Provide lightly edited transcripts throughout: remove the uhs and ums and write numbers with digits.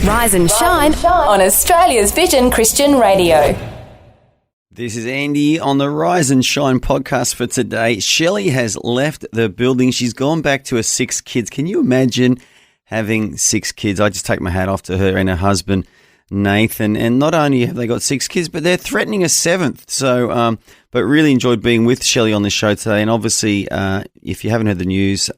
Rise and Shine on Australia's Vision Christian Radio. This is Andy on the Rise and Shine podcast for today. Shelley has left the building. She's gone back to her 6 kids. Can you imagine having 6 kids? I just take my hat off to her and her husband, Nathan. And not only have they got 6 kids, but they're threatening a 7th. So, but really enjoyed being with Shelley on the show today. And obviously, if you haven't heard the news,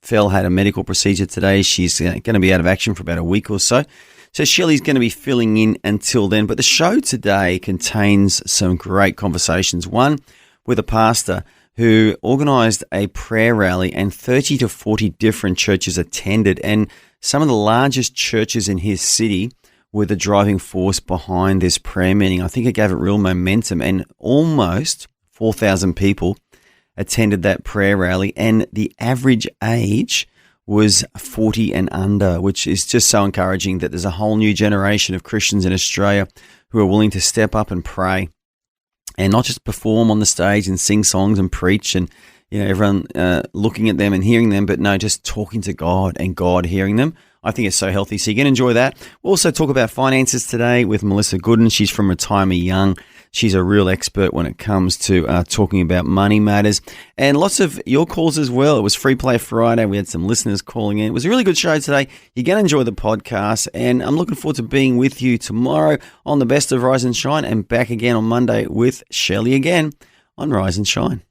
Phil had a medical procedure today. She's going to be out of action for about a week or so. So Shelley's going to be filling in until then. But the show today contains some great conversations. One with a pastor who organised a prayer rally and 30 to 40 different churches attended. And some of the largest churches in his city were the driving force behind this prayer meeting. I think it gave it real momentum, and almost 4,000 people attended that prayer rally, and the average age was 40 and under, which is just so encouraging that there's a whole new generation of Christians in Australia who are willing to step up and pray and not just perform on the stage and sing songs and preach and, you know, everyone looking at them and hearing them, but no, just talking to God and God hearing them. I think it's so healthy. So you can enjoy that. We'll also talk about finances today with Melissa Goodin. She's from Retire Me Young. She's a real expert when it comes to talking about money matters, and lots of your calls as well. It was Free Play Friday. We had some listeners calling in. It was a really good show today. You're going to enjoy the podcast, and I'm looking forward to being with you tomorrow on the Best of Rise and Shine, and back again on Monday with Shelley again on Rise and Shine.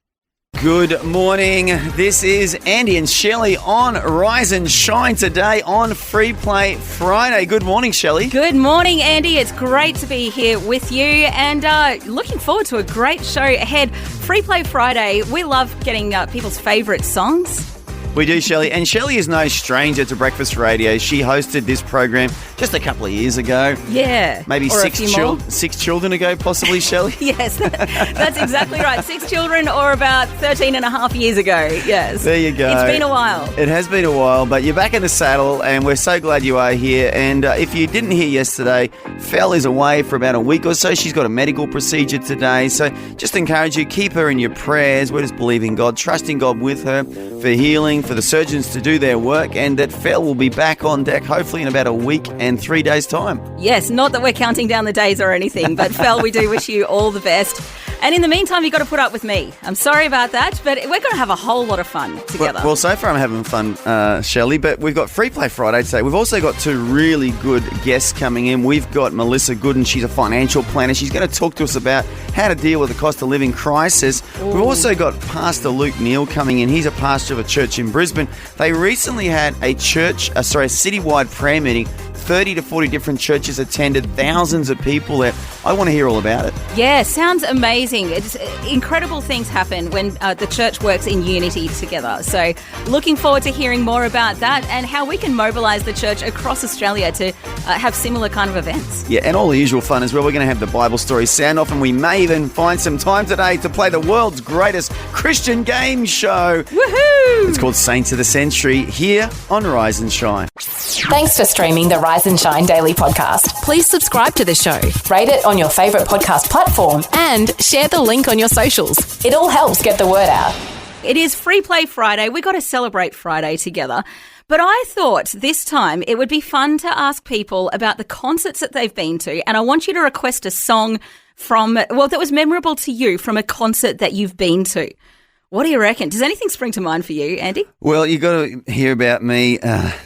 Good morning. This is Andy and Shelley on Rise and Shine today on Free Play Friday. Good morning, Shelley. Good morning, Andy. It's great to be here with you, and looking forward to a great show ahead. Free Play Friday. We love getting people's favourite songs. We do, Shelley. And Shelley is no stranger to breakfast radio. She hosted this program just a couple of years ago. Yeah. Maybe or 6 children ago, possibly, Shelley? Yes, that's exactly right. 6 children or about 13 and a half years ago. Yes. There you go. It's been a while. It has been a while, but you're back in the saddle, and we're so glad you are here. And if you didn't hear yesterday, Fel is away for about a week or so. She's got a medical procedure today. So just encourage you, keep her in your prayers. We're just believing God, trusting God with her for healing, for the surgeons to do their work, and that Fel will be back on deck hopefully in about a week and 3 days' time. Yes, not that we're counting down the days or anything, but Fel, we do wish you all the best. And in the meantime, you've got to put up with me. I'm sorry about that, but we're going to have a whole lot of fun together. Well, so far I'm having fun, Shelley, but we've got Free Play Friday today. We've also got 2 really good guests coming in. We've got Melissa Goodin. She's a financial planner. She's going to talk to us about how to deal with the cost of living crisis. Ooh. We've also got Pastor Luke Neal coming in. He's a pastor of a church in Brisbane. They recently had a citywide prayer meeting. 30 to 40 different churches attended, thousands of people there. I want to hear all about it. Yeah, sounds amazing. It's incredible things happen when the church works in unity together. So looking forward to hearing more about that and how we can mobilise the church across Australia to have similar kind of events. Yeah, and all the usual fun as well. We're going to have the Bible story sound off, and we may even find some time today to play the world's greatest Christian game show. Woohoo! It's called Saints of the Century here on Rise and Shine. Thanks for streaming the Rise and Shine Daily podcast. Please subscribe to the show, rate it on your favourite podcast platform, and share the link on your socials. It all helps get the word out. It is Free Play Friday. We've got to celebrate Friday together. But I thought this time it would be fun to ask people about the concerts that they've been to, and I want you to request a song that was memorable to you from a concert that you've been to. What do you reckon? Does anything spring to mind for you, Andy? Well, you got to hear about me,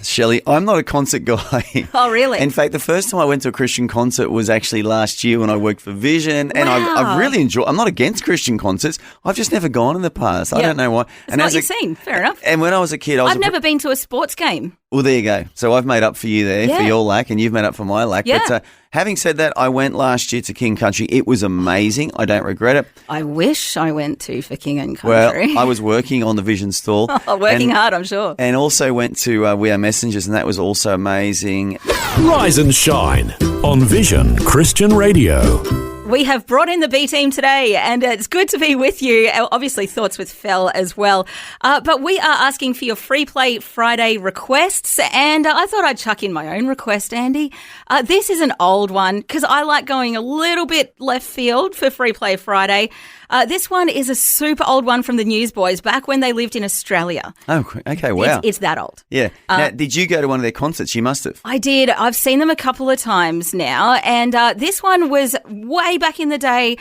Shelley. I'm not a concert guy. Oh, really? In fact, the first time I went to a Christian concert was actually last year when I worked for Vision. And wow. I've really enjoyed. I'm not against Christian concerts. I've just never gone in the past. I don't know why. It's not your scene. Fair enough. And when I was a kid, I've never been to a sports game. Well, there you go. So I've made up for you there for your lack, and you've made up for my lack. Yeah. But having said that, I went last year to King Country. It was amazing. I don't regret it. I wish I went to for King and Country. Well, I was working on the Vision stall. Working hard, I'm sure. And also went to We Are Messengers, and that was also amazing. Rise and Shine on Vision Christian Radio. We have brought in the B team today, and it's good to be with you. Obviously, thoughts with Fel as well. But we are asking for your Free Play Friday requests, and I thought I'd chuck in my own request, Andy. This is an old one because I like going a little bit left field for Free Play Friday. This one is a super old one from the Newsboys back when they lived in Australia. Oh, okay, wow. It's that old. Yeah. Now, did you go to one of their concerts? You must have. I did. I've seen them a couple of times now, and this one was way back in the day.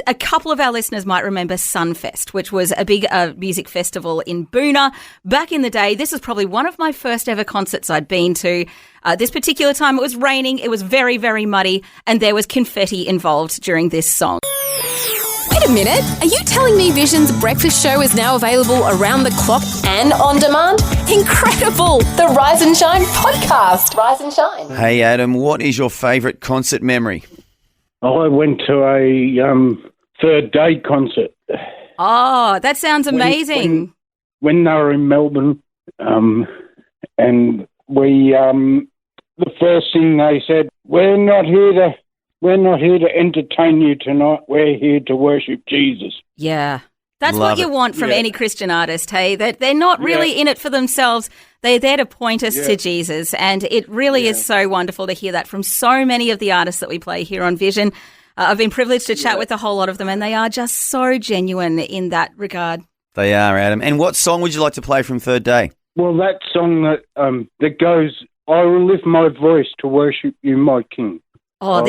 A couple of our listeners might remember Sunfest, which was a big music festival in Boona back in the day. This was probably one of my first ever concerts I'd been to. This particular time it was raining, it was very, very muddy, and there was confetti involved during this song. Wait a minute. Are you telling me Vision's breakfast show is now available around the clock and on demand? Incredible! The Rise and Shine podcast. Rise and Shine. Hey, Adam, what is your favourite concert memory? I went to a Third Day concert. Oh, that sounds amazing. When they were in Melbourne, and we, the first thing they said, we're not here to entertain you tonight. We're here to worship Jesus. Yeah. That's Love what you it. want from any Christian artist, hey? That they're not really in it for themselves. They're there to point us to Jesus. And it really is so wonderful to hear that from so many of the artists that we play here on Vision. I've been privileged to chat with a whole lot of them, and they are just so genuine in that regard. They are, Adam. And what song would you like to play from Third Day? Well, that song that goes, I will lift my voice to worship you, my King. Oh,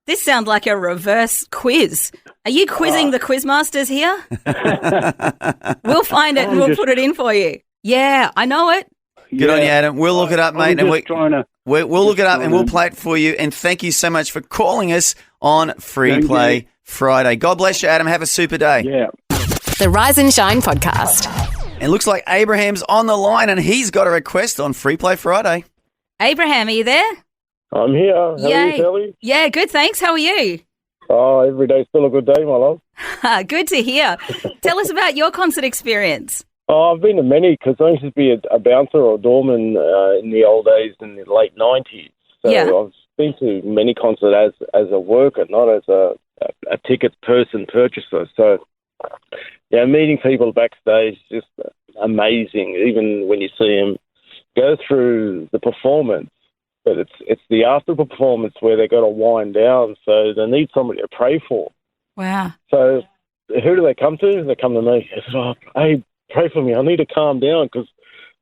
this sounds like a reverse quiz. Are you quizzing the quizmasters here? We'll find it and we'll put it in for you. Yeah, I know it. Good on you, Adam. We'll look it up, mate. And we'll look it up and we'll play it for you. And thank you so much for calling us on Free Play Friday. God bless you, Adam. Have a super day. Yeah. The Rise and Shine podcast. And looks like Abraham's on the line and he's got a request on Free Play Friday. Abraham, are you there? I'm here. How are you, Shelley? Yeah, good, thanks. How are you? Oh, every day's still a good day, my love. Good to hear. Tell us about your concert experience. Oh, I've been to many because I used to be a bouncer or a doorman in the old days in the late 90s. So I've been to many concerts as a worker, not as a ticket person purchaser. So, yeah, meeting people backstage is just amazing, even when you see them go through the performance. But it's the after performance where they got to wind down, so they need somebody to pray for. Wow. So who do they come to? They come to me. They say, oh, hey, pray for me. I need to calm down because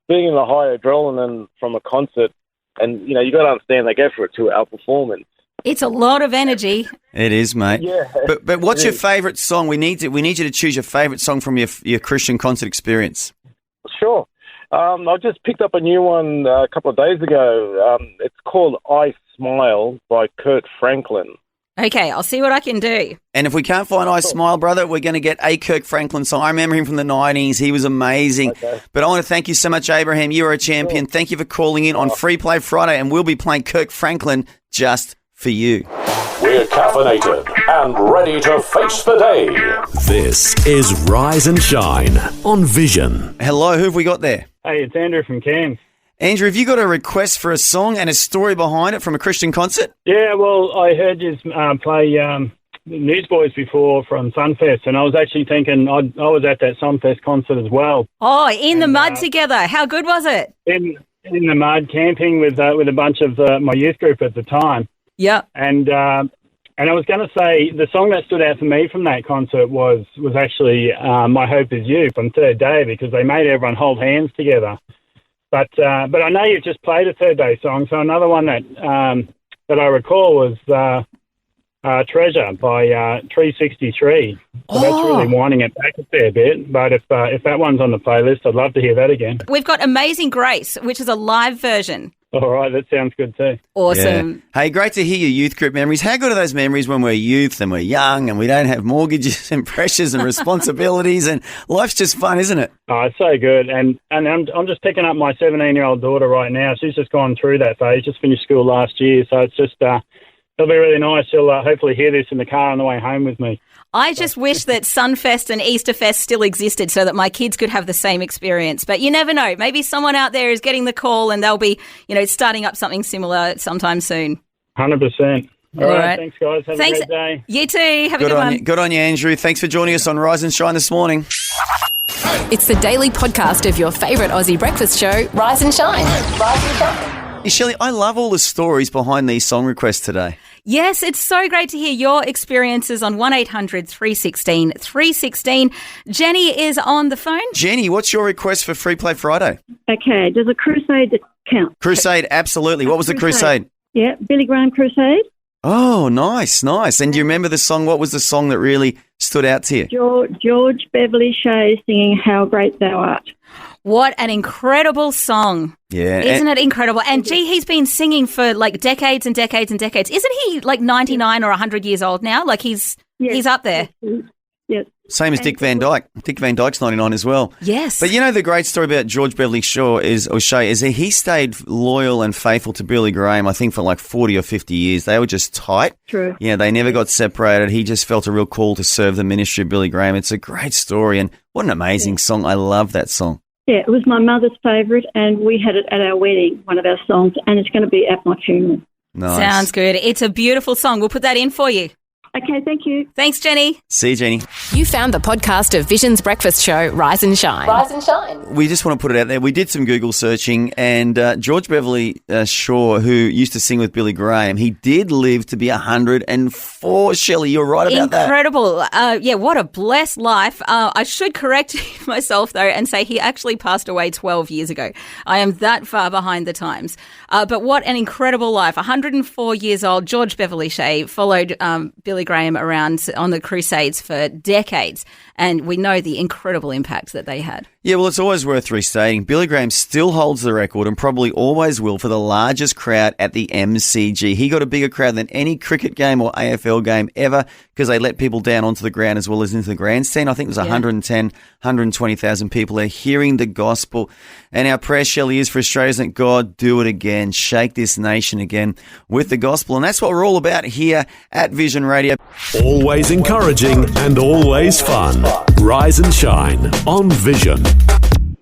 being in the high adrenaline from a concert, and, you know, you got to understand they go for a 2-hour performance. It's a lot of energy. It is, mate. Yeah. But what's your favourite song? We need you to choose your favourite song from your Christian concert experience. Sure. I just picked up a new one a couple of days ago. It's called I Smile by Kurt Franklin. Okay, I'll see what I can do. And if we can't find I Smile, brother, we're going to get a Kirk Franklin song. I remember him from the 90s. He was amazing. Okay. But I want to thank you so much, Abraham. You are a champion. Thank you for calling in on Free Play Friday, and we'll be playing Kirk Franklin just for you. We're caffeinated and ready to face the day. This is Rise and Shine on Vision. Hello, who have we got there? Hey, it's Andrew from Cairns. Andrew, have you got a request for a song and a story behind it from a Christian concert? Yeah, well, I heard you play Newsboys before from Sunfest, and I was actually thinking I was at that Sunfest concert as well. Oh, in the mud together. How good was it? In the mud, camping with a bunch of my youth group at the time. Yeah. And I was going to say the song that stood out for me from that concert was actually My Hope Is You from Third Day, because they made everyone hold hands together. But I know you've just played a Third Day song, so another one that I recall was Treasure by 363. So that's really winding it back a fair bit. But if that one's on the playlist, I'd love to hear that again. We've got Amazing Grace, which is a live version. All right, that sounds good too. Awesome. Yeah. Hey, great to hear your youth group memories. How good are those memories when we're youth and we're young and we don't have mortgages and pressures and responsibilities, and life's just fun, isn't it? Oh, it's so good. And I'm just picking up my 17-year-old daughter right now. She's just gone through that phase, just finished school last year. So it's just, it'll be really nice. She'll hopefully hear this in the car on the way home with me. I just wish that Sunfest and Easterfest still existed so that my kids could have the same experience. But you never know. Maybe someone out there is getting the call and they'll be, starting up something similar sometime soon. 100%. All right. Thanks, guys. Have a great day. You too. Have a good one. Good on you, Andrew. Thanks for joining us on Rise and Shine this morning. It's the daily podcast of your favourite Aussie breakfast show, Rise and Shine. Rise and Shine. Hey, Shelley, I love all the stories behind these song requests today. Yes, it's so great to hear your experiences on 1800 316 316. Jenny is on the phone. Jenny, what's your request for Free Play Friday? Okay, does a crusade count? Crusade, absolutely. What was the crusade? Yeah, Billy Graham Crusade. Oh, nice. And do you remember the song? What was the song that really stood out to you? George Beverly Shea singing How Great Thou Art. What an incredible song. Yeah. Isn't it incredible? And gee, he's been singing for like decades and decades and decades. Isn't he like 99 or 100 years old now? Like he's up there. Yes. Same as Dick Van Dyke. Dick Van Dyke's 99 as well. Yes. But you know the great story about George Beverly Shea is that he stayed loyal and faithful to Billy Graham, I think, for like 40 or 50 years. They were just tight. True. Yeah, they never got separated. He just felt a real call to serve the ministry of Billy Graham. It's a great story, and what an amazing song. I love that song. Yeah, it was my mother's favourite, and we had it at our wedding, one of our songs, and it's going to be at my funeral. Nice. Sounds good. It's a beautiful song. We'll put that in for you. Okay, thank you. Thanks, Jenny. See you, Jenny. You found the podcast of Vision's breakfast show, Rise and Shine. Rise and Shine. We just want to put it out there. We did some Google searching, and George Beverly Shea, who used to sing with Billy Graham, he did live to be 104. Shelley, you're right about that. Incredible. Yeah, what a blessed life. I should correct myself, though, and say he actually passed away 12 years ago. I am that far behind the times. But what an incredible life. 104 years old, George Beverly Shea followed Billy Graham around on the Crusades for decades, and we know the incredible impact that they had. Yeah, well, it's always worth restating. Billy Graham still holds the record and probably always will for the largest crowd at the MCG. He got a bigger crowd than any cricket game or AFL game ever because they let people down onto the ground as well as into the grandstand. I think there's 110, 120,000 people there hearing the gospel. And our prayer, Shelley, is for Australia, that God do it again, shake this nation again with the gospel. And that's what we're all about here at Vision Radio. Always encouraging and always fun. Rise and Shine on Vision.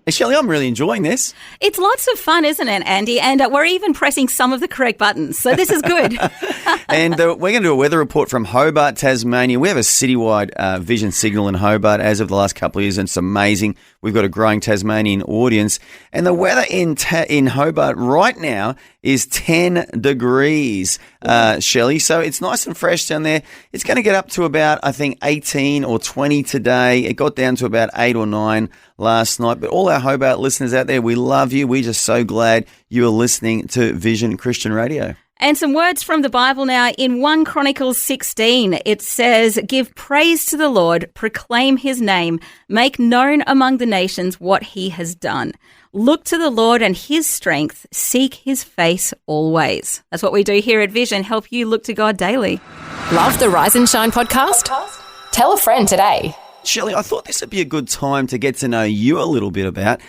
Hey, Shelley, I'm really enjoying this. It's lots of fun, isn't it, Andy? And we're even pressing some of the correct buttons, so this is good. And we're going to do a weather report from Hobart, Tasmania. We have a citywide vision signal in Hobart as of the last couple of years, and it's amazing. We've got a growing Tasmanian audience. And the weather in Hobart right now is 10 degrees, Shelley. So it's nice and fresh down there. It's going to get up to about, I think, 18 or 20 today. It got down to about 8 or 9 last night. But all our Hobart listeners out there, we love you. We're just so glad you are listening to Vision Christian Radio. And some words from the Bible now. In 1 Chronicles 16, it says, "Give praise to the Lord, proclaim his name, make known among the nations what he has done. Look to the Lord and his strength, seek his face always." That's what we do here at Vision, help you look to God daily. Love the Rise and Shine podcast? Tell a friend today. Shelley, I thought this would be a good time to get to know you a little bit about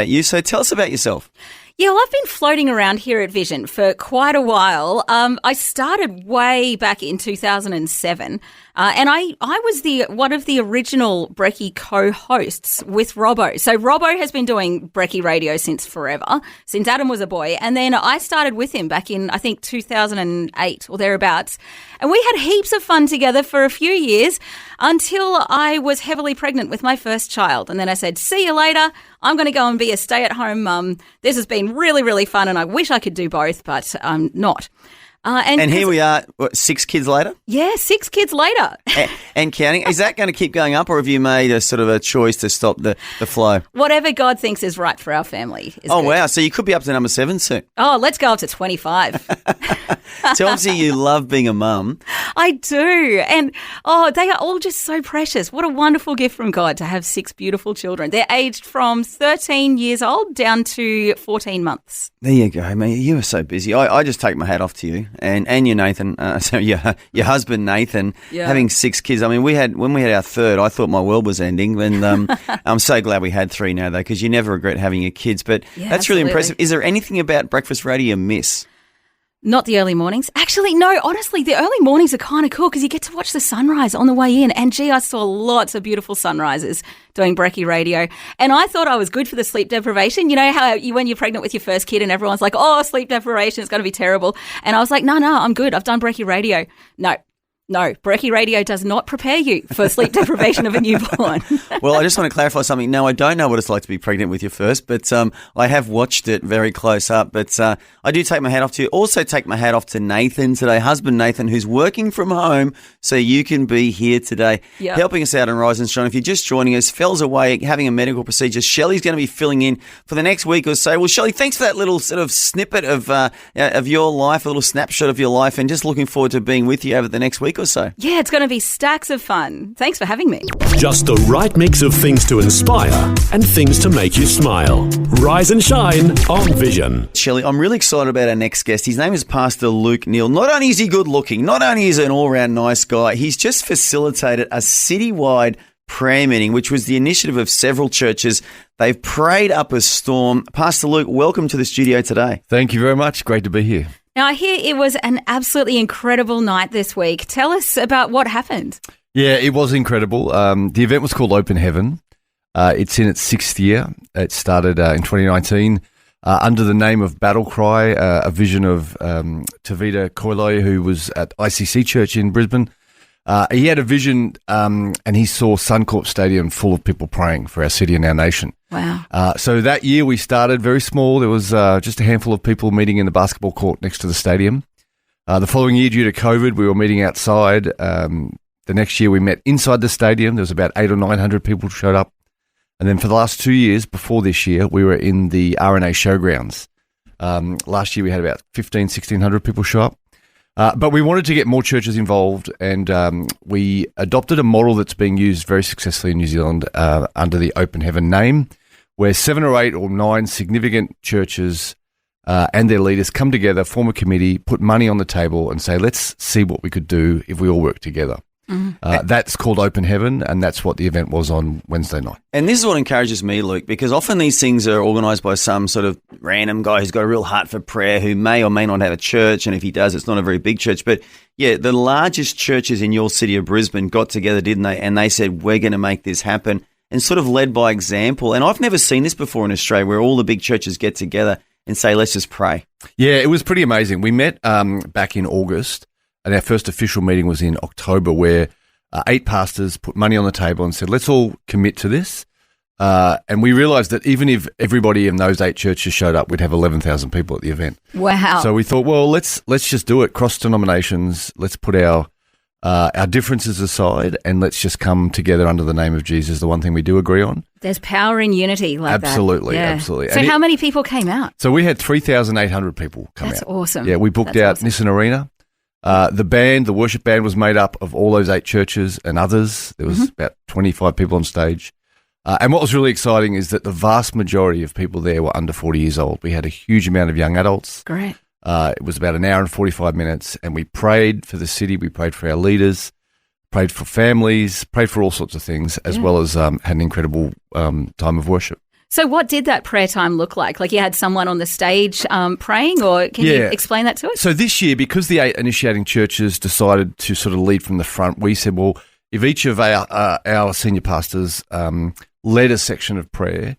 you. So tell us about yourself. Yeah, well, I've been floating around here at Vision for quite a while. I started way back in 2007, and I was one of the original Brekkie co-hosts with Robbo. So Robbo has been doing Brekkie Radio since forever, since Adam was a boy, and then I started with him back in, I think, 2008 or thereabouts, and we had heaps of fun together for a few years until I was heavily pregnant with my first child, and then I said, "See you later. I'm going to go and be a stay-at-home mum. This has been really, really fun, and I wish I could do both, but I'm not." And here we are, 6 kids later? Yeah, 6 kids later. And counting. Is that going to keep going up, or have you made a sort of a choice to stop the flow? Whatever God thinks is right for our family is good. Wow. So you could be up to number 7 soon. Oh, let's go up to 25. So obviously you love being a mum. I do. And, they are all just so precious. What a wonderful gift from God to have 6 beautiful children. They're aged from 13 years old down to 14 months. There you go, man. You are so busy. I just take my hat off to you and your Nathan, so your husband Nathan, having 6 kids. I mean, when we had our third, I thought my world was ending. And I'm so glad we had 3 now, though, because you never regret having your kids. But that's absolutely. Really impressive. Is there anything about breakfast radio you miss? Not the early mornings. Actually, no, honestly, the early mornings are kind of cool because you get to watch the sunrise on the way in. And gee, I saw lots of beautiful sunrises doing Brekkie Radio. And I thought I was good for the sleep deprivation. You know how when you're pregnant with your first kid and everyone's like, oh, sleep deprivation, it's going to be terrible. And I was like, no, I'm good. I've done Brekkie Radio. No, Brekkie Radio does not prepare you for sleep deprivation of a newborn. Well, I just want to clarify something. No, I don't know what it's like to be pregnant with your first, but I have watched it very close up. But I do take my hat off to you. Also take my hat off to Nathan today, husband Nathan, who's working from home so you can be here today, helping us out on Rise and Shine. If you're just joining us, Phil's away having a medical procedure. Shelley's going to be filling in for the next week or so. Well, Shelley, thanks for that little sort of snippet of your life, a little snapshot of your life, and just looking forward to being with you over the next week or so. Yeah, it's going to be stacks of fun. Thanks for having me. Just the right mix of things to inspire and things to make you smile. Rise and Shine on Vision. Shelley, I'm really excited about our next guest. His name is Pastor Luke Neal. Not only is he good looking, not only is he an all-round nice guy, he's just facilitated a citywide prayer meeting, which was the initiative of several churches. They've prayed up a storm. Pastor Luke, welcome to the studio today. Thank you very much. Great to be here. Now, I hear it was an absolutely incredible night this week. Tell us about what happened. Yeah, it was incredible. The event was called Open Heaven. It's in its 6th year. It started in 2019 under the name of Battle Cry, a vision of Tavita Koiloi, who was at ICC Church in Brisbane. He had a vision and he saw Suncorp Stadium full of people praying for our city and our nation. Wow. So that year we started very small. There was just a handful of people meeting in the basketball court next to the stadium. The following year, due to COVID, we were meeting outside. The next year we met inside the stadium. There was about 800 or 900 people showed up. And then for the last 2 years before this year, we were in the RNA showgrounds. Last year we had about 1,600 people show up. But we wanted to get more churches involved, and we adopted a model that's being used very successfully in New Zealand under the Open Heaven name, where 7 or 8 or 9 significant churches and their leaders come together, form a committee, put money on the table and say, let's see what we could do if we all work together. That's called Open Heaven, and that's what the event was on Wednesday night. And this is what encourages me, Luke, because often these things are organised by some sort of random guy who's got a real heart for prayer, who may or may not have a church, and if he does, it's not a very big church. But yeah, the largest churches in your city of Brisbane got together, didn't they? And they said, we're going to make this happen, and sort of led by example. And I've never seen this before in Australia, where all the big churches get together and say, let's just pray. Yeah, it was pretty amazing. We met back in August, and our first official meeting was in October, where 8 pastors put money on the table and said, let's all commit to this. And we realised that even if everybody in those 8 churches showed up, we'd have 11,000 people at the event. Wow. So we thought, well, let's just do it, cross denominations. Let's put our differences aside and let's just come together under the name of Jesus, the one thing we do agree on. There's power in unity like absolutely, that. Absolutely. So how many people came out? So we had 3,800 people come out. That's awesome. Yeah, we booked out Nissan Arena. The worship band was made up of all those 8 churches and others. There was about 25 people on stage. And what was really exciting is that the vast majority of people there were under 40 years old. We had a huge amount of young adults. Great. It was about an hour and 45 minutes, and we prayed for the city. We prayed for our leaders, prayed for families, prayed for all sorts of things, as well as had an incredible time of worship. So what did that prayer time look like? Like you had someone on the stage praying, or can you explain that to us? So this year, because the 8 initiating churches decided to sort of lead from the front, we said, well, if each of our senior pastors led a section of prayer,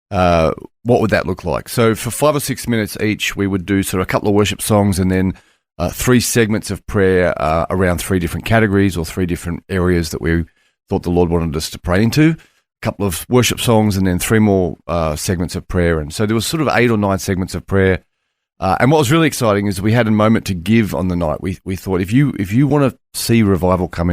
what would that look like? So for 5 or 6 minutes each, we would do sort of a couple of worship songs and then 3 segments of prayer around 3 different categories or 3 different areas that we thought the Lord wanted us to pray into. Couple of worship songs and then 3 more segments of prayer. And so there was sort of 8 or 9 segments of prayer. And what was really exciting is we had a moment to give on the night. We thought if you want to see revival come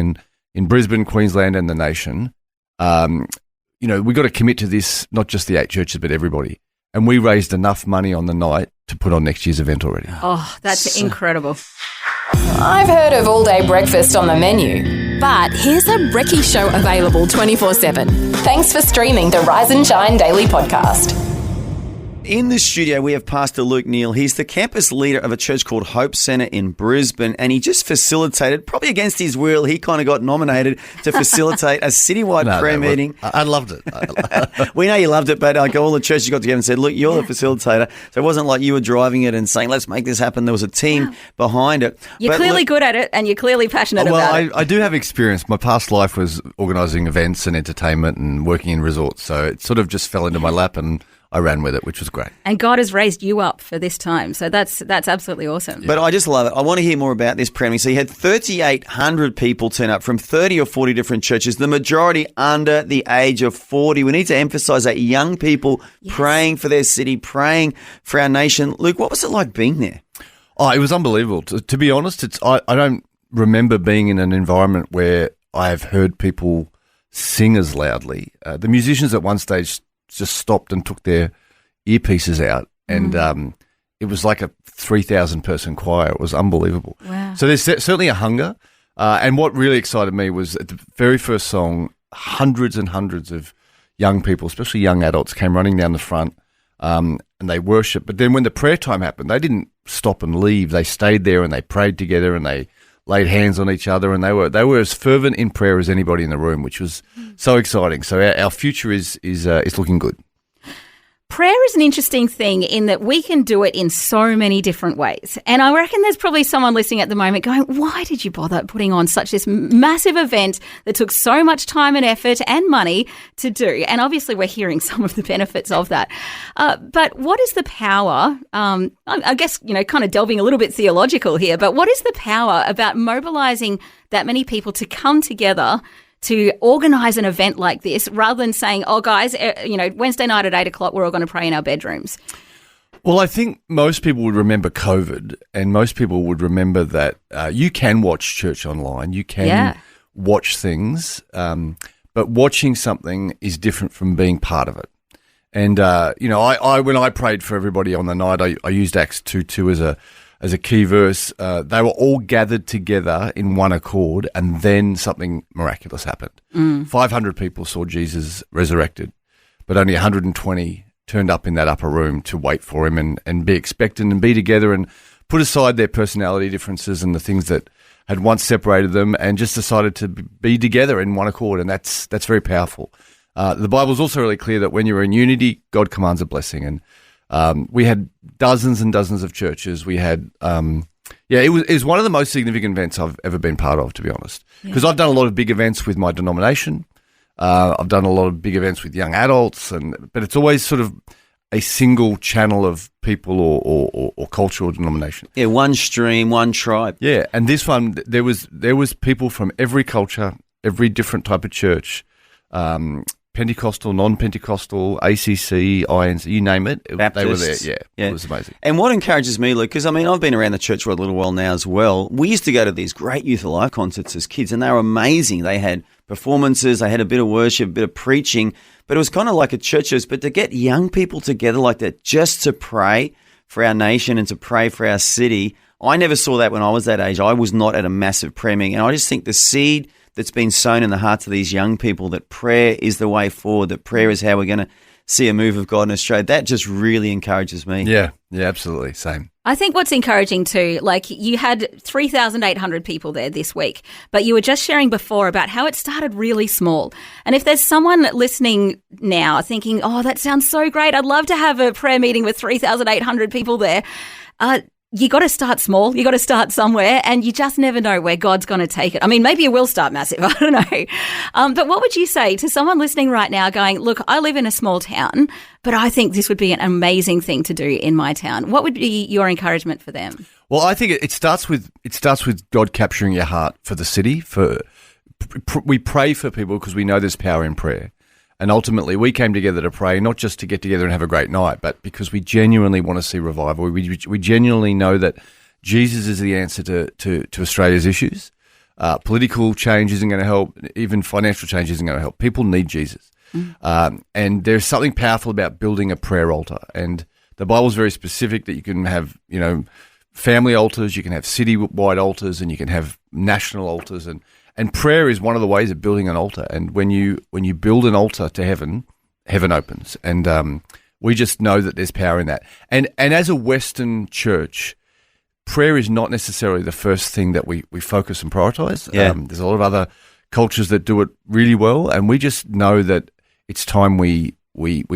in Brisbane, Queensland and the nation, we got to commit to this, not just the 8 churches, but everybody. And we raised enough money on the night to put on next year's event already. Oh, that's incredible. I've heard of all-day breakfast on the menu, but here's a Brekkie show available 24/7. Thanks for streaming the Rise and Shine Daily Podcast. In the studio, we have Pastor Luke Neal. He's the campus leader of a church called Hope Centre in Brisbane, and he just facilitated, probably against his will, he kind of got nominated to facilitate a citywide prayer meeting. I loved it. We know you loved it, but all the churches got together and said, look, you're the facilitator. So it wasn't like you were driving it and saying, let's make this happen. There was a team behind it. You're clearly good at it, and you're clearly passionate about it. I do have experience. My past life was organising events and entertainment and working in resorts, so it sort of just fell into my lap and I ran with it, which was great. And God has raised you up for this time, so that's absolutely awesome. But I just love it. I want to hear more about this prayer meeting. So you had 3,800 people turn up from 30 or 40 different churches, the majority under the age of 40. We need to emphasise that young people praying for their city, praying for our nation. Luke, what was it like being there? Oh, it was unbelievable. To be honest, I don't remember being in an environment where I've heard people sing as loudly. The musicians at one stage just stopped and took their earpieces out, and it was like a 3,000 person choir. It was unbelievable. Wow. So there's certainly a hunger, and what really excited me was at the very first song, hundreds and hundreds of young people, especially young adults, came running down the front, and they worshipped. But then when the prayer time happened, they didn't stop and leave. They stayed there and they prayed together and they laid hands on each other, and they were as fervent in prayer as anybody in the room, which was so exciting. So our future is looking good. Prayer is an interesting thing in that we can do it in so many different ways. And I reckon there's probably someone listening at the moment going, why did you bother putting on such this massive event that took so much time and effort and money to do? And obviously we're hearing some of the benefits of that. But what is the power, I guess, kind of delving a little bit theological here, but what is the power about mobilising that many people to come together to organise an event like this, rather than saying, oh, guys, Wednesday night at 8 o'clock, we're all going to pray in our bedrooms? Well, I think most people would remember COVID, and most people would remember that you can watch church online. You can watch things, but watching something is different from being part of it. And, I when I prayed for everybody on the night, I used Acts 2:2 as a key verse. They were all gathered together in one accord, and then something miraculous happened. 500 people saw Jesus resurrected, but only 120 turned up in that upper room to wait for him and be expectant and be together and put aside their personality differences and the things that had once separated them, and just decided to be together in one accord, and that's very powerful. The Bible's also really clear that when you're in unity, God commands a blessing, and we had dozens and dozens of churches. We had, it was one of the most significant events I've ever been part of, to be honest. Because I've done a lot of big events with my denomination. I've done a lot of big events with young adults, but it's always sort of a single channel of people or culture or denomination. Yeah, one stream, one tribe. Yeah, and this one, there was people from every culture, every different type of church, Pentecostal, non-Pentecostal, ACC, INC, you name it. Baptist. They were there. Yeah, it was amazing. And what encourages me, Luke, because I've been around the church for a little while now as well. We used to go to these great Youth Alive concerts as kids, and they were amazing. They had performances, they had a bit of worship, a bit of preaching, but it was kind of like a church. But to get young people together like that just to pray for our nation and to pray for our city, I never saw that when I was that age. I was not at a massive prayer meeting, and I just think the seed that's been sown in the hearts of these young people, that prayer is the way forward, that prayer is how we're going to see a move of God in Australia, that just really encourages me. Yeah, absolutely. Same. I think what's encouraging too, like you had 3,800 people there this week, but you were just sharing before about how it started really small. And if there's someone listening now thinking, oh, that sounds so great, I'd love to have a prayer meeting with 3,800 people there, you got to start small. You got to start somewhere, and you just never know where God's going to take it. I mean, maybe it will start massive. I don't know. But what would you say to someone listening right now going, look, I live in a small town, but I think this would be an amazing thing to do in my town. What would be your encouragement for them? Well, I think it starts with God capturing your heart for the city. We pray for people because we know there's power in prayer. And ultimately, we came together to pray, not just to get together and have a great night, but because we genuinely want to see revival. We genuinely know that Jesus is the answer to Australia's issues. Political change isn't going to help. Even financial change isn't going to help. People need Jesus. And there's something powerful about building a prayer altar. And the Bible's very specific that you can have, family altars, you can have city-wide altars, and you can have national altars. And prayer is one of the ways of building an altar. And when you build an altar to heaven, heaven opens. And We just know that there's power in that. And as a Western church, prayer is not necessarily the first thing that we focus and prioritize. Yeah. There's a lot of other cultures that do it really well, and we just know that it's time we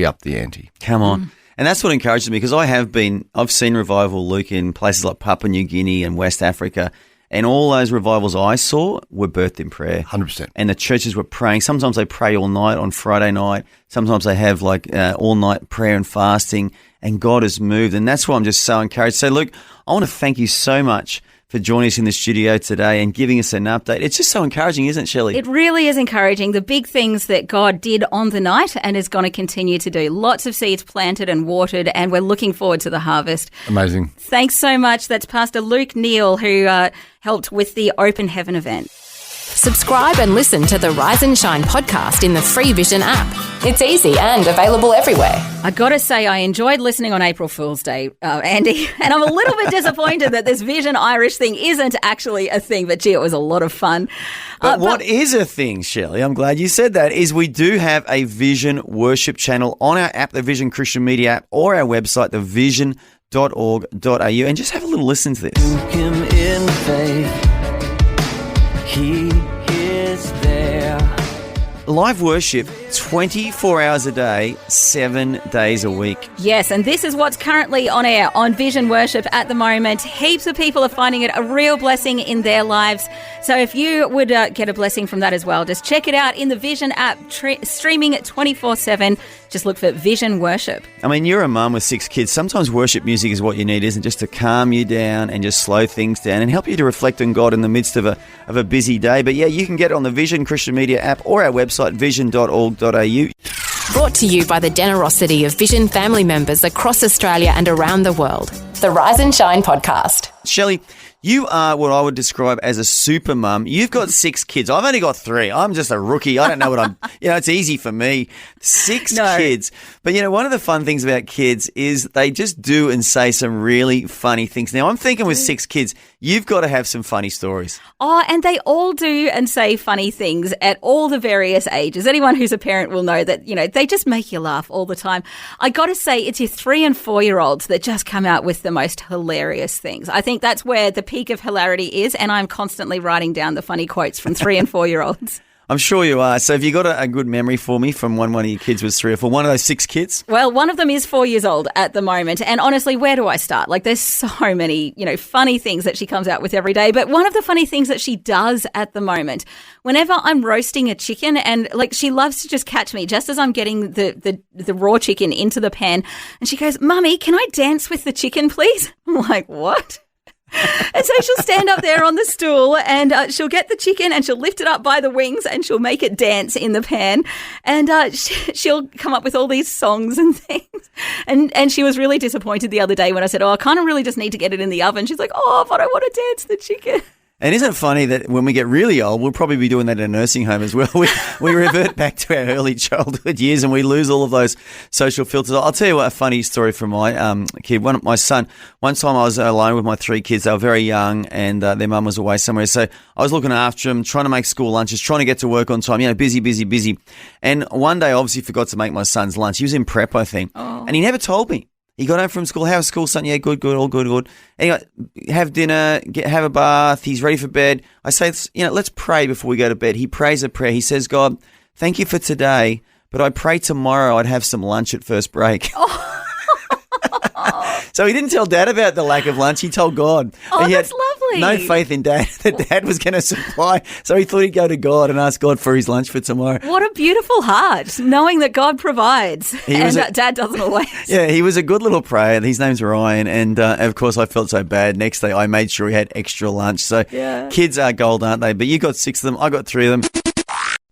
up the ante. Come on. And that's what encourages me, because I've seen revival, Luke, in places like Papua New Guinea and West Africa, and all those revivals I saw were birthed in prayer. 100%. And the churches were praying. Sometimes they pray all night on Friday night. Sometimes they have all night prayer and fasting, and God has moved. And that's why I'm just so encouraged. So, Luke, I want to thank you so much for joining us in the studio today and giving us an update. It's just so encouraging, isn't it, Shelley? It really is encouraging. The big things that God did on the night and is going to continue to do. Lots of seeds planted and watered, and we're looking forward to the harvest. Amazing. Thanks so much. That's Pastor Luke Neal, who helped with the Open Heaven event. Subscribe and listen to the Rise and Shine podcast in the free Vision app. It's easy and available everywhere. I got to say, I enjoyed listening on April Fool's Day, Andy, and I'm a little bit disappointed that this Vision Irish thing isn't actually a thing, but gee, it was a lot of fun. But what is a thing, Shelley, I'm glad you said that, is we do have a Vision worship channel on our app, the Vision Christian Media app, or our website, thevision.org.au, and just have a little listen to this. Him in faith. He is there. Live worship 24 hours a day, 7 days a week. Yes, and this is what's currently on air on Vision Worship at the moment. Heaps of people are finding it a real blessing in their lives. So if you would get a blessing from that as well, just check it out in the Vision app, streaming 24/7. Just look for Vision Worship. I mean, you're a mum with 6 kids. Sometimes worship music is what you need, isn't it? Just to calm you down and just slow things down and help you to reflect on God in the midst of a busy day. But yeah, you can get it on the Vision Christian Media app or our website, vision.org.au. Brought to you by the generosity of Vision family members across Australia and around the world. The Rise and Shine podcast. Shelley, you are what I would describe as a super mum. You've got 6 kids. I've only got 3. I'm just a rookie. I don't know what it's easy for me. 6 kids. But, one of the fun things about kids is they just do and say some really funny things. Now, I'm thinking with 6 kids, you've got to have some funny stories. Oh, and they all do and say funny things at all the various ages. Anyone who's a parent will know that, they just make you laugh all the time. I got to say, it's your 3 and 4-year-olds that just come out with the most hilarious things. I think that's where the peak of hilarity is, and I'm constantly writing down the funny quotes from 3 and 4-year-olds. I'm sure you are. So have you got a good memory for me from one of your kids was 3 or 4? One of those 6 kids? Well, one of them is 4 years old at the moment. And honestly, where do I start? There's so many, funny things that she comes out with every day. But one of the funny things that she does at the moment, whenever I'm roasting a chicken, and she loves to just catch me just as I'm getting the raw chicken into the pan. And she goes, "Mummy, can I dance with the chicken, please?" I'm like, "What?" And so she'll stand up there on the stool and she'll get the chicken and she'll lift it up by the wings and she'll make it dance in the pan. And she'll come up with all these songs and things. And she was really disappointed the other day when I said, "Oh, I kind of really just need to get it in the oven." She's like, "Oh, but I want to dance the chicken." And isn't it funny that when we get really old, we'll probably be doing that in a nursing home as well. We revert back to our early childhood years and we lose all of those social filters. I'll tell you a funny story from my kid. My son, one time I was alone with my 3 kids. They were very young and their mum was away somewhere. So I was looking after them, trying to make school lunches, trying to get to work on time, busy. And one day I obviously forgot to make my son's lunch. He was in prep, I think. Oh. And he never told me. He got home from school. How was school, son? Yeah, good, all good. Anyway, have dinner, have a bath. He's ready for bed. I say, let's pray before we go to bed. He prays a prayer. He says, "God, thank you for today, but I pray tomorrow I'd have some lunch at first break." Oh. So he didn't tell Dad about the lack of lunch. He told God. Oh, that's lovely. No faith in Dad that Dad was going to supply. So he thought he'd go to God and ask God for his lunch for tomorrow. What a beautiful heart, knowing that God provides Dad doesn't always. Yeah, he was a good little prayer. His name's Ryan. And of course, I felt so bad. Next day, I made sure he had extra lunch. So Kids are gold, aren't they? But you got 6 of them. I got 3 of them.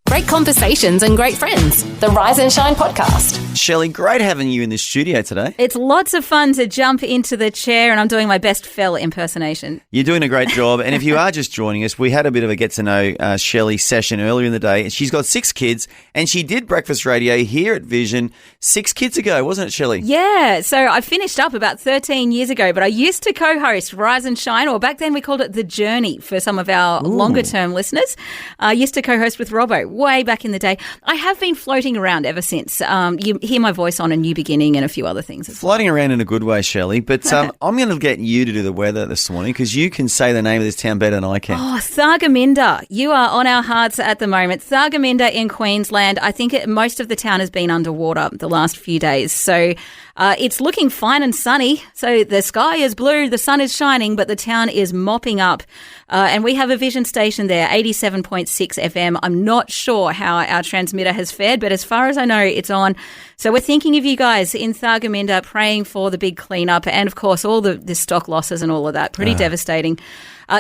Great conversations and great friends. The Rise and Shine podcast. Shelley, great having you in the studio today. It's lots of fun to jump into the chair, and I'm doing my best Phil impersonation. You're doing a great job. And if you are just joining us, we had a bit of a get-to-know Shelley session earlier in the day. She's got 6 kids, and she did breakfast radio here at Vision 6 kids ago, wasn't it, Shelley? Yeah. So I finished up about 13 years ago, but I used to co-host Rise and Shine, or back then we called it The Journey for some of our longer-term listeners. I used to co-host with Robbo way back in the day. I have been floating around ever since. You hear my voice on A New Beginning and a few other things as well. Floating around in a good way, Shelley. But I'm going to get you to do the weather this morning because you can say the name of this town better than I can. Oh, Thargomindah. You are on our hearts at the moment. Thargomindah in Queensland. I think most of the town has been underwater the last few days. So it's looking fine and sunny. So the sky is blue, the sun is shining, but the town is mopping up. And we have a vision station there, 87.6 FM. I'm not sure how our transmitter has fared, but as far as I know, it's on. So we're thinking of you guys in Thargomindah, praying for the big cleanup and, of course, all the stock losses and all of that. Pretty devastating.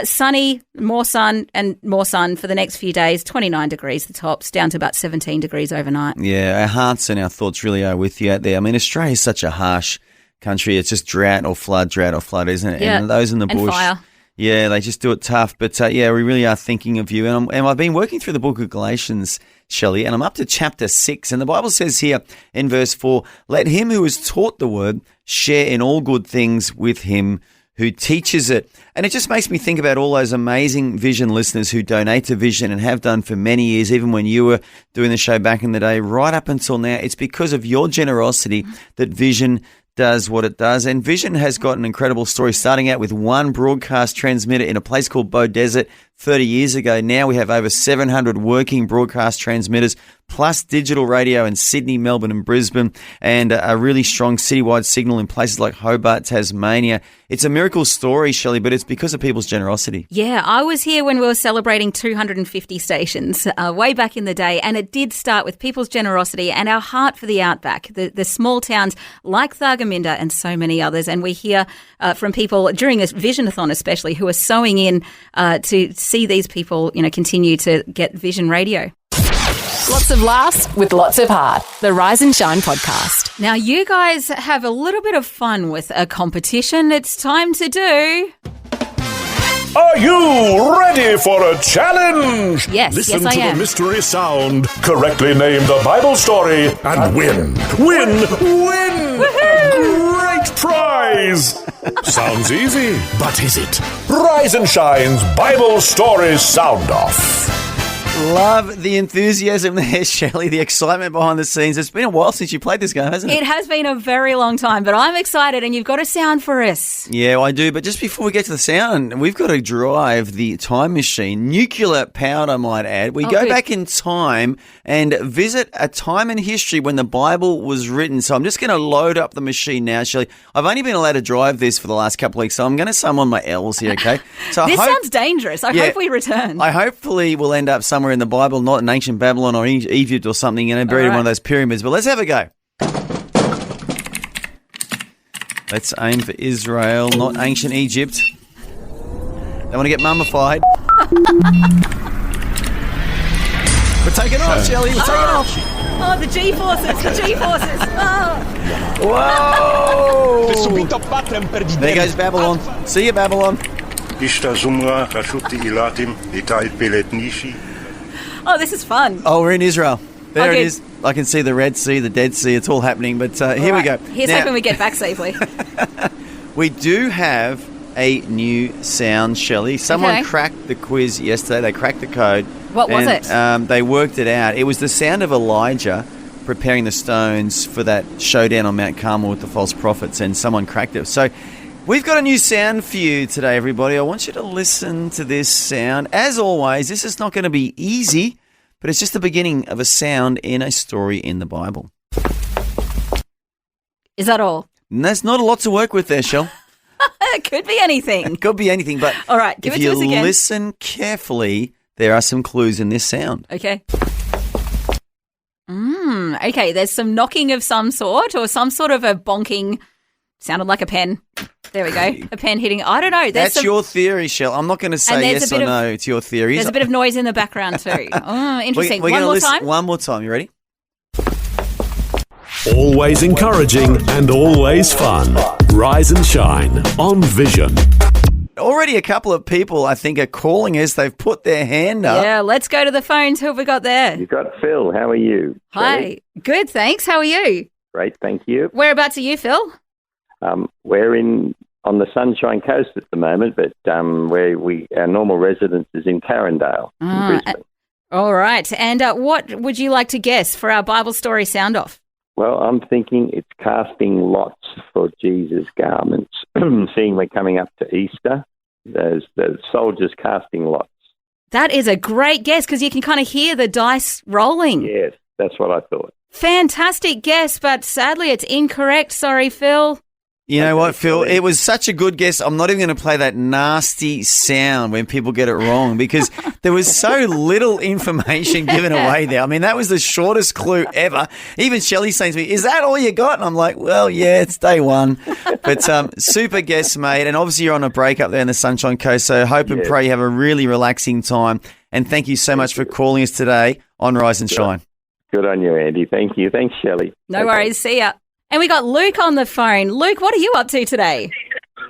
Sunny, more sun and more sun for the next few days. 29 degrees the tops, down to about 17 degrees overnight. Yeah, our hearts and our thoughts really are with you out there. I mean, Australia is such a harsh country. It's just drought or flood, isn't it? Yeah. And those in the bush. Fire. Yeah, they just do it tough. But, we really are thinking of you. And I've been working through the book of Galatians, Shelley, and I'm up to chapter 6. And the Bible says here in verse 4, let him who is taught the word share in all good things with him who teaches it. And it just makes me think about all those amazing Vision listeners who donate to Vision and have done for many years, even when you were doing the show back in the day, right up until now. It's because of your generosity that Vision does what it does. And Vision has got an incredible story, starting out with one broadcast transmitter in a place called Bow Desert 30 years ago. Now we have over 700 working broadcast transmitters, plus digital radio in Sydney, Melbourne and Brisbane, and a really strong citywide signal in places like Hobart, Tasmania. It's a miracle story, Shelley, but it's because of people's generosity. Yeah, I was here when we were celebrating 250 stations way back in the day, and it did start with people's generosity and our heart for the outback, the small towns like Thargomindah and so many others. And we hear from people during a Visionathon especially who are sewing in to see these people, continue to get Vision Radio. Lots of laughs with lots of heart. The Rise and Shine podcast. Now, you guys have a little bit of fun with a competition. It's time to do... Are you ready for a challenge? Yes, Listen yes, I to am. the mystery sound, correctly name the Bible story, and win. Win! A great prize! Sounds easy, but is it? Rise and Shine's Bible Story Sound Off. Love the enthusiasm there, Shelley, the excitement behind the scenes. It's been a while since you played this game, hasn't it? It has been a very long time, but I'm excited and you've got a sound for us. Yeah, I do. But just before we get to the sound, we've got to drive the time machine, nuclear powered, I might add. We go back in time and visit a time in history when the Bible was written. So I'm just going to load up the machine now, Shelley. I've only been allowed to drive this for the last couple of weeks, so I'm going to sum on my L's here, okay? So This sounds dangerous. I hope we return. I hopefully will end up somewhere in the Bible, not in ancient Babylon or Egypt or something, buried in one of those pyramids. But let's have a go. Let's aim for Israel, not ancient Egypt. Don't want to get mummified. We're taking off, Shelley. We're taking off. Oh, the G-forces, the G-forces. Whoa! There goes Babylon. See you, Babylon. Oh, this is fun. Oh, we're in Israel. There it is. I can see the Red Sea, the Dead Sea. It's all happening. But here we go. Here's hoping we get back safely. We do have a new sound, Shelley. Someone cracked the quiz yesterday. They cracked the code. What was it? They worked it out. It was the sound of Elijah preparing the stones for that showdown on Mount Carmel with the false prophets, and someone cracked it. So we've got a new sound for you today, everybody. I want you to listen to this sound. As always, this is not going to be easy, but it's just the beginning of a sound in a story in the Bible. Is that all? And there's not a lot to work with there, Shell. It could be anything. It could be anything, but all right, give it to us again. If you listen carefully, there are some clues in this sound. Okay. Okay, there's some knocking of some sort or some sort of a bonking. Sounded like a pen. There we go. A pen hitting. I don't know. That's your theory, Shell. I'm not going to say yes or no to your theories. There's a bit of noise in the background too. Oh, interesting. We're One more time? One more time. You ready? Always encouraging and always fun. Rise and Shine on Vision. Already a couple of people, I think, are calling us. They've put their hand up. Yeah, let's go to the phones. Who have we got there? You've got Phil. How are you? Hi. Shelley? Good, thanks. How are you? Great, thank you. Whereabouts are you, Phil? We're on the Sunshine Coast at the moment, but our normal residence is in Carindale, in Brisbane. All right. And what would you like to guess for our Bible story sound-off? Well, I'm thinking it's casting lots for Jesus' garments. Seeing we're coming up to Easter, there's the soldiers casting lots. That is a great guess because you can kind of hear the dice rolling. Yes, that's what I thought. Fantastic guess, but sadly it's incorrect. Sorry, Phil. You know what, Phil? It was such a good guess. I'm not even going to play that nasty sound when people get it wrong because there was so little information given away there. I mean, that was the shortest clue ever. Even Shelley saying to me, "Is that all you got?" And I'm like, well, yeah, it's day one. But super guess, mate. And obviously you're on a break up there in the Sunshine Coast, so hope and pray you have a really relaxing time. And thank you so much for calling us today on Rise and Shine. Good on you, Andy. Thank you. Thanks, Shelley. No worries. See ya. And we got Luke on the phone. Luke, what are you up to today?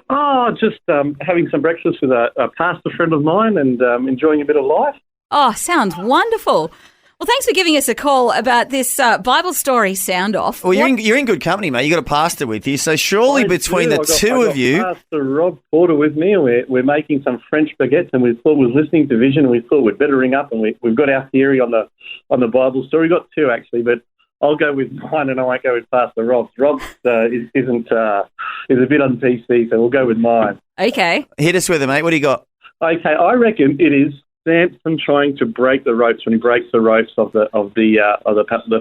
Oh, just having some breakfast with a pastor friend of mine and enjoying a bit of life. Oh, sounds wonderful. Well, thanks for giving us a call about this Bible story sound-off. Well, you're in good company, mate. You got a pastor with you, so surely between the two of you... Pastor Rob Porter with me, and we're making some French baguettes, and we thought we were listening to Vision, and we thought we'd better ring up, and we've got our theory on the Bible story. We've got two, actually, but I'll go with mine, and I won't go with Pastor Rob's. Rob's is a bit on PC, so we'll go with mine. Okay. Hit us with it, mate. What do you got? Okay, I reckon it is Samson trying to break the ropes when he breaks the ropes of the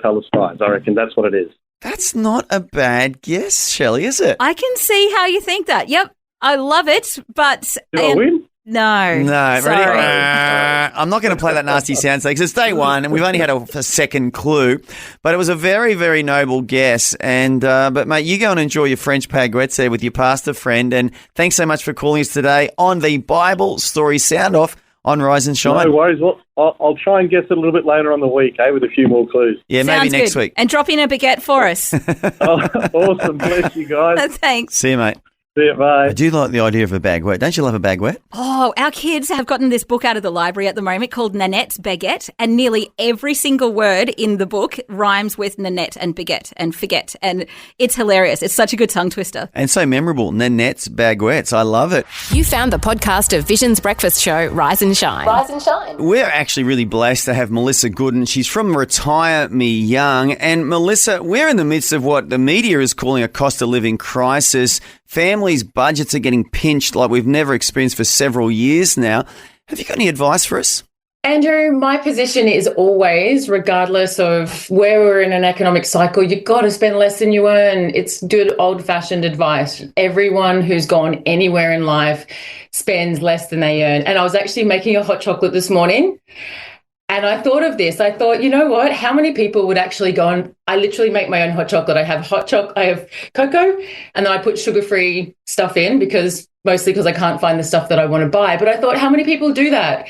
Philistines. I reckon that's what it is. That's not a bad guess, Shelley, is it? I can see how you think that. Yep, I love it, but... Did I win? No. No, sorry. ready? I'm not going to play that nasty sound because it's day one and we've only had a second clue. But it was a very, very noble guess. And but, mate, you go and enjoy your French baguettes there with your pastor friend. And thanks so much for calling us today on the Bible Story Sound-Off on Rise and Shine. No worries. Well, I'll try and guess it a little bit later on the week, with a few more clues. Yeah, Sounds maybe next good. week. And drop in a baguette for us. Awesome. Bless you guys. Thanks. See you, mate. See you, bye. I do like the idea of a baguette. Don't you love a baguette? Oh, our kids have gotten this book out of the library at the moment called Nanette's Baguette, and nearly every single word in the book rhymes with Nanette and baguette and forget, and it's hilarious. It's such a good tongue twister. And so memorable. Nanette's Baguettes. I love it. You found the podcast of Vision's breakfast show, Rise and Shine. Rise and Shine. We're actually really blessed to have Melissa Goodin. She's from Retire Me Young. And Melissa, we're in the midst of what the media is calling a cost of living crisis. Families' budgets are getting pinched like we've never experienced for several years now. Have you got any advice for us? Andrew, my position is always, regardless of where we're in an economic cycle, you've got to spend less than you earn. It's good old-fashioned advice. Everyone who's gone anywhere in life spends less than they earn. And I was actually making a hot chocolate this morning, and I thought of this. I thought, you know what? How many people would actually go and I literally make my own hot chocolate. I have I have cocoa, and then I put sugar-free stuff in mostly because I can't find the stuff that I want to buy. But I thought, how many people do that?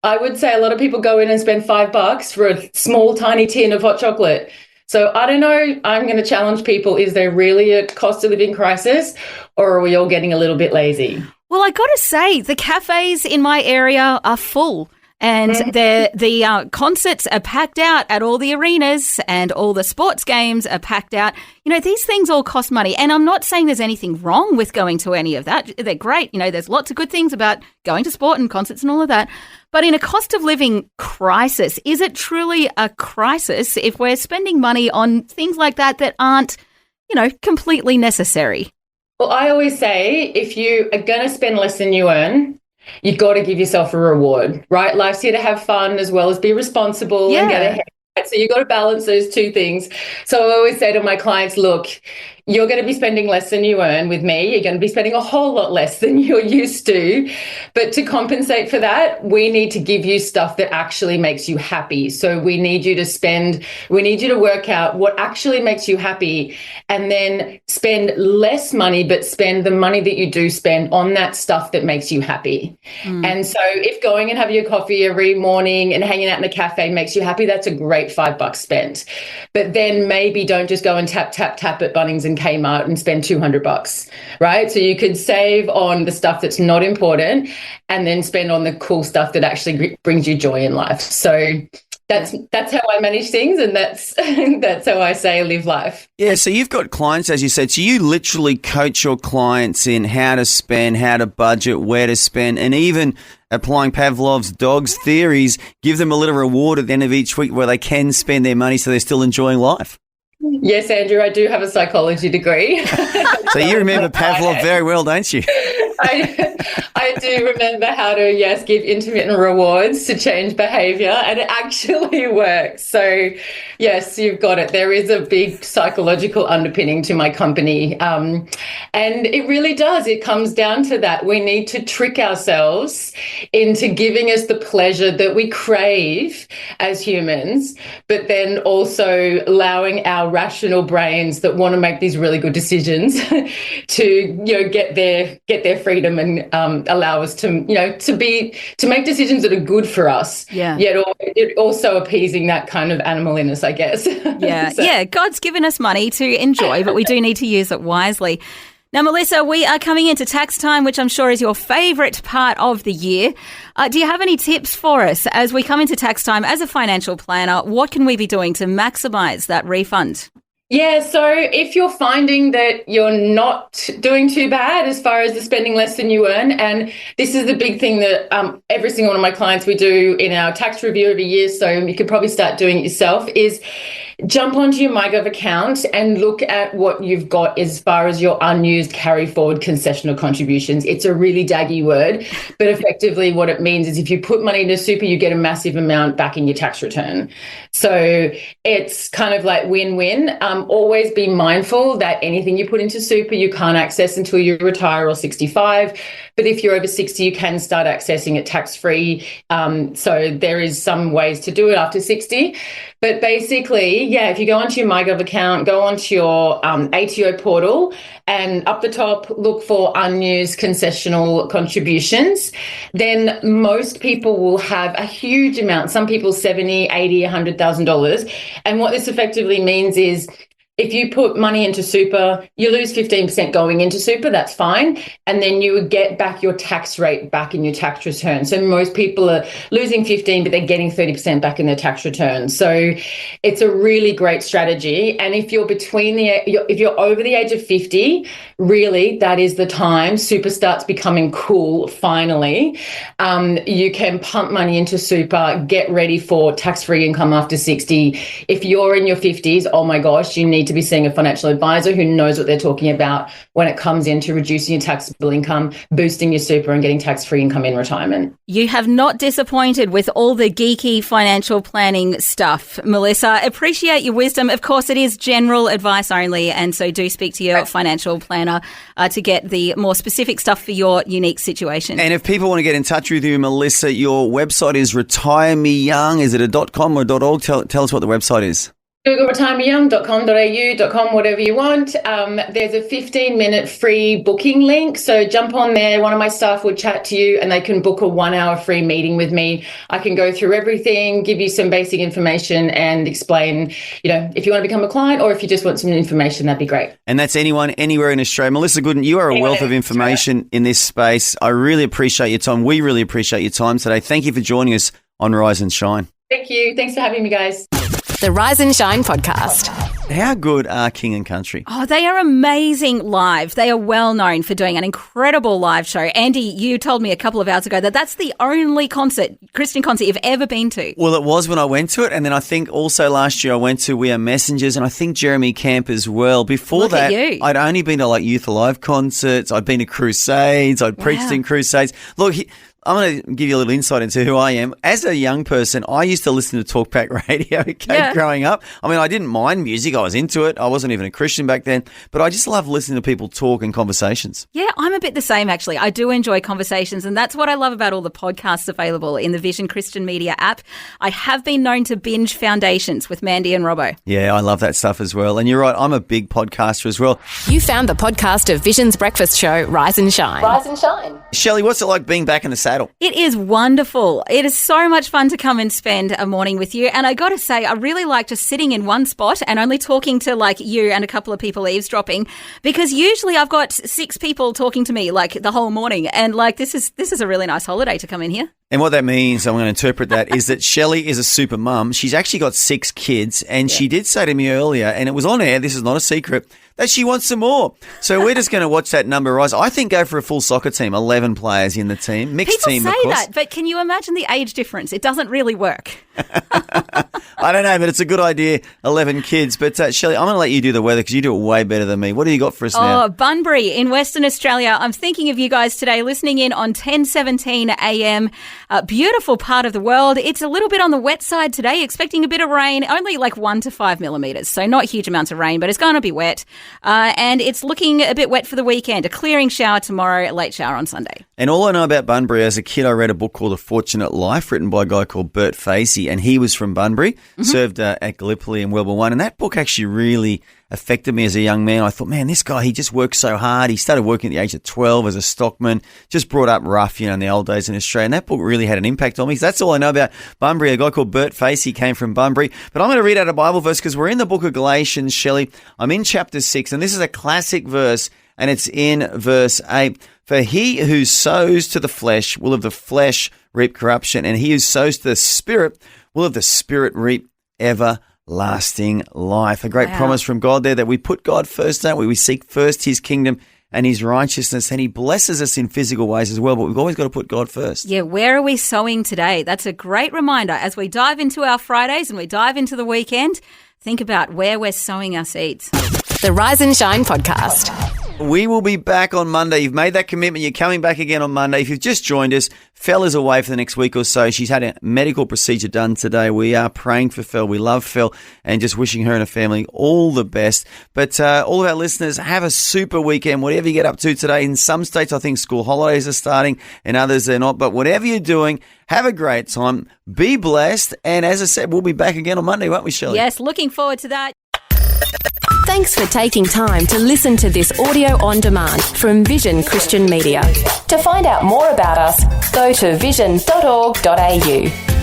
I would say a lot of people go in and spend $5 for a small, tiny tin of hot chocolate. So I don't know. I'm going to challenge people. Is there really a cost of living crisis, or are we all getting a little bit lazy? Well, I got to say, the cafes in my area are full. And the concerts are packed out at all the arenas, and all the sports games are packed out. You know, these things all cost money. And I'm not saying there's anything wrong with going to any of that. They're great. You know, there's lots of good things about going to sport and concerts and all of that. But in a cost of living crisis, is it truly a crisis if we're spending money on things like that aren't, completely necessary? Well, I always say if you are going to spend less than you earn, you've got to give yourself a reward, right? Life's here to have fun as well as be responsible and get ahead. So you've got to balance those two things. So I always say to my clients, look, you're going to be spending less than you earn with me. You're going to be spending a whole lot less than you're used to. But to compensate for that, we need to give you stuff that actually makes you happy. So we need you to work out what actually makes you happy, and then spend less money, but spend the money that you do spend on that stuff that makes you happy. And so if going and having your coffee every morning and hanging out in a cafe makes you happy, that's a great $5 spent. But then maybe don't just go and tap at Bunnings and Kmart and spend $200, right? So you could save on the stuff that's not important and then spend on the cool stuff that actually brings you joy in life. So that's how I manage things, and that's how I say live life. Yeah, so you've got clients, as you said, so you literally coach your clients in how to spend, how to budget, where to spend, and even applying Pavlov's dog's theories, give them a little reward at the end of each week where they can spend their money so they're still enjoying life. Yes, Andrew, I do have a psychology degree. So you remember Pavlov very well, don't you? I do remember how to, give intermittent rewards to change behaviour, and it actually works. So, yes, you've got it. There is a big psychological underpinning to my company, and it really does. It comes down to that. We need to trick ourselves into giving us the pleasure that we crave as humans, but then also allowing our rational brains that want to make these really good decisions to, get their freedom and allow us to make decisions that are good for us. Yeah. Yet it also appeasing that kind of animaliness, I guess. Yeah. Yeah. God's given us money to enjoy, but we do need to use it wisely. Now, Melissa, we are coming into tax time, which I'm sure is your favourite part of the year. Do you have any tips for us as we come into tax time as a financial planner? What can we be doing to maximise that refund? Yeah, so if you're finding that you're not doing too bad as far as the spending less than you earn, and this is the big thing that every single one of my clients we do in our tax review every year, so you could probably start doing it yourself, is jump onto your MyGov account and look at what you've got as far as your unused carry forward concessional contributions. It's a really daggy word, but effectively what it means is if you put money into super, you get a massive amount back in your tax return. So it's kind of like win-win. Always be mindful that anything you put into super you can't access until you retire or 65. But if you're over 60, you can start accessing it tax-free. So there is some ways to do it after 60. But basically, if you go onto your MyGov account, go onto your ATO portal, and up the top, look for unused concessional contributions, then most people will have a huge amount. Some people $70,000, $80,000, $100,000. And what this effectively means is if you put money into super, you lose 15% going into super, that's fine. And then you would get back your tax rate back in your tax return. So most people are losing 15, but they're getting 30% back in their tax return. So it's a really great strategy. And if you're if you're over the age of 50, really, that is the time super starts becoming cool, finally. You can pump money into super, get ready for tax-free income after 60. If you're in your 50s, oh my gosh, you need to be seeing a financial advisor who knows what they're talking about when it comes into reducing your taxable income, boosting your super and getting tax-free income in retirement. You have not disappointed with all the geeky financial planning stuff, Melissa. Appreciate your wisdom. Of course, it is general advice only, and so do speak to your financial planner to get the more specific stuff for your unique situation. And if people want to get in touch with you, Melissa, your website is Retire Me Young. Is it a .com or .org? Tell us what the website is. Google retiremeyoung.com.au.com, whatever you want. There's a 15-minute free booking link. So jump on there. One of my staff will chat to you and they can book a 1-hour free meeting with me. I can go through everything, give you some basic information and explain, if you want to become a client or if you just want some information, that'd be great. And that's anyone, anywhere in Australia. Melissa Goodin, you are a wealth of information in this space. I really appreciate your time. We really appreciate your time today. Thank you for joining us on Rise and Shine. Thank you. Thanks for having me, guys. The Rise and Shine podcast. How good are King and Country? Oh, they are amazing live. They are well known for doing an incredible live show. Andy, you told me a couple of hours ago that that's the only Christian concert you've ever been to. Well, it was when I went to it. And then I think also last year I went to We Are Messengers and I think Jeremy Camp as well. Before Look that, at you. I'd only been to Youth Alive concerts. I'd been to crusades. I'd preached in crusades. Look, I'm going to give you a little insight into who I am. As a young person, I used to listen to talkback radio growing up. I mean, I didn't mind music. I was into it. I wasn't even a Christian back then. But I just love listening to people talk and conversations. Yeah, I'm a bit the same, actually. I do enjoy conversations, and that's what I love about all the podcasts available in the Vision Christian Media app. I have been known to binge Foundations with Mandy and Robbo. Yeah, I love that stuff as well. And you're right, I'm a big podcaster as well. You found the podcast of Vision's breakfast show, Rise and Shine. Shelley, what's it like being back in the saddle. It is wonderful. It is so much fun to come and spend a morning with you. And I got to say, I really like just sitting in one spot and only talking to like you and a couple of people eavesdropping, because usually I've got 6 people talking to me like the whole morning. And like this is a really nice holiday to come in here. And what that means, I'm going to interpret that, is that Shelley is a super mum. She's actually got 6 kids, and she did say to me earlier, and it was on air, this is not a secret, that she wants some more. So we're just going to watch that number rise. I think go for a full soccer team, 11 players in the team, mixed team, of course. People say that, but can you imagine the age difference? It doesn't really work. I don't know, but it's a good idea, 11 kids. But Shelley, I'm going to let you do the weather because you do it way better than me. What do you got for us now? Oh, Bunbury in Western Australia. I'm thinking of you guys today listening in on 10:17 a.m. Beautiful part of the world. It's a little bit on the wet side today, expecting a bit of rain, only like 1 to 5 millimetres. So not huge amounts of rain, but it's going to be wet. And it's looking a bit wet for the weekend. A clearing shower tomorrow, a late shower on Sunday. And all I know about Bunbury, as a kid, I read a book called A Fortunate Life, written by a guy called Bert Facey, and he was from Bunbury, served at Gallipoli in World War I. And that book actually really affected me as a young man. I thought, man, this guy, he just worked so hard. He started working at the age of 12 as a stockman, just brought up rough, in the old days in Australia. And that book really had an impact on me. So that's all I know about Bunbury. A guy called Bert Facey came from Bunbury. But I'm going to read out a Bible verse because we're in the book of Galatians, Shelley. I'm in chapter 6, and this is a classic verse, and it's in verse 8. For he who sows to the flesh will of the flesh reap corruption, and he who sows to the Spirit will of the Spirit reap everlasting life. A great promise from God there that we put God first, don't we? We seek first his kingdom and his righteousness, and he blesses us in physical ways as well, but we've always got to put God first. Yeah, where are we sowing today? That's a great reminder. As we dive into our Fridays and we dive into the weekend, think about where we're sowing our seeds. The Rise and Shine podcast. We will be back on Monday. You've made that commitment. You're coming back again on Monday. If you've just joined us, Fel is away for the next week or so. She's had a medical procedure done today. We are praying for Fel. We love Fel and just wishing her and her family all the best. But all of our listeners, have a super weekend, whatever you get up to today. In some states, I think school holidays are starting. In others, they're not. But whatever you're doing, have a great time. Be blessed. And as I said, we'll be back again on Monday, won't we, Shelley? Yes, looking forward to that. Thanks for taking time to listen to this audio on demand from Vision Christian Media. To find out more about us, go to vision.org.au.